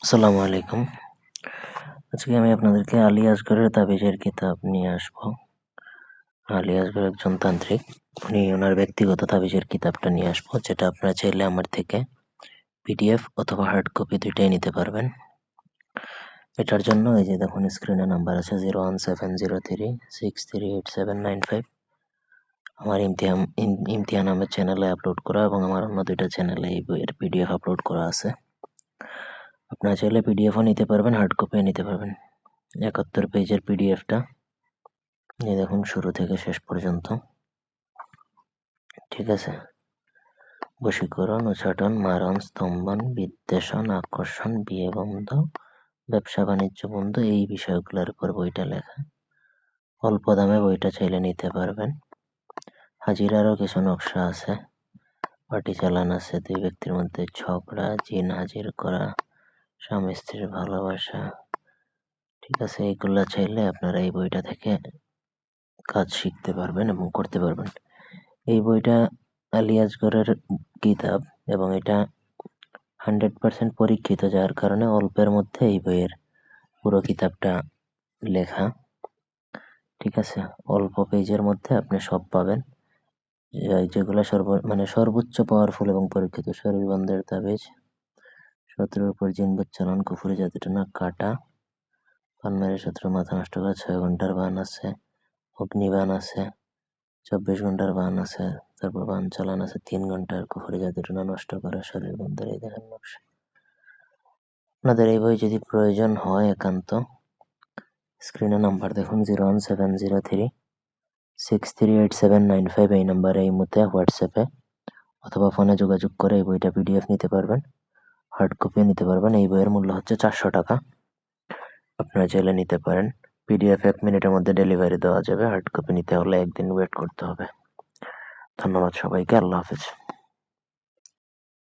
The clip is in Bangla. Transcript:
আসসালামু আলাইকুম। আজকে আমি আপনাদেরকে আলী আসগরের তাবিজের কিতাব নিয়ে আসবো। আলী আসগর একজন তান্ত্রিক। উনি ওনার ব্যক্তিগত তাবিজের কিতাবটা নিয়ে আসবো, যেটা আপনারা চাইলে আমার থেকে পিডিএফ অথবা হার্ড কপি দুইটাই নিতে পারবেন। এটার জন্য এই যে দেখুন স্ক্রিনে নাম্বার আছে 01703638795। আমার ইমতিহান নামের চ্যানেলে আপলোড করা এবং আমার অন্য দুইটা চ্যানেলে এই বইয়ের পিডিএফ আপলোড করা আছে। আপনারা চাইলে পিডিএফও নিতে পারবেন, হার্ড কপিও নিতে পারবেন। 71 পেজের পিডিএফটা এই দেখুন শুরু থেকে শেষ পর্যন্ত। ঠিক আছে, বশীকরণ, উচাটন, মারণ, স্তম্ভন, বিদ্বেষণ, আকর্ষণ, বিয়ে বন্ধ, ব্যবসা বাণিজ্য বন্ধ, এই বিষয়গুলোর উপর বইটা লেখা। অল্প দামে বইটা চাইলে নিতে পারবেন। হাজিরারও কিছু নকশা আছে, পার্টি চালান আছে, দুই ব্যক্তির মধ্যে ঝগড়া, জিন হাজির করা, স্বামী স্ত্রীর ভালোবাসা। ঠিক আছে, এইগুলা চাইলে আপনারা এই বইটা থেকে কাজ শিখতে পারবেন এবং করতে পারবেন। এই বইটা আলী আসগরের কিতাব এবং এটা 100% পরীক্ষিত, যার কারণে অল্পের মধ্যে এই বইয়ের পুরো কিতাবটা লেখা। ঠিক আছে, অল্প পেজের মধ্যে আপনি সব পাবেন, যেগুলো সর্বোচ্চ পাওয়ারফুল এবং পরীক্ষিত। শরীর বন্ধের তাবিজ, শত্রুর উপর জিন চালান, কুফুরি জাদুটনা, কাটা, পান মেরে শত্রু মাথা নষ্ট করা, 6 ঘন্টার বান আছে, অগ্নিবান আছে, 24 ঘন্টার বান আছে, তারপর বান চালান আছে 3 ঘন্টার, কুফুরি জাদুটনা নষ্ট করা, শরীর বন্ধের এই দেখেন নকশা। আপনাদের এই বই যদি প্রয়োজন হয় একান্ত, স্ক্রিনে নাম্বার দেখুন 01703638795, এই নাম্বারে এই মুহূর্তে হোয়াটসঅ্যাপে অথবা ফোনে যোগাযোগ করে এই বইটা পিডিএফ নিতে পারবেন, হার্ড কপিও নিতে পারবেন। এই বইয়ের মূল্য হচ্ছে 400 টাকা। আপনারা চাইলে নিতে পারেন। পিডিএফ 1 মিনিটের মধ্যে ডেলিভারি দেওয়া যাবে, হার্ড কপি নিতে হলে 1 দিন ওয়েট করতে হবে। ধন্যবাদ সবাইকে, আল্লাহ হাফেজ।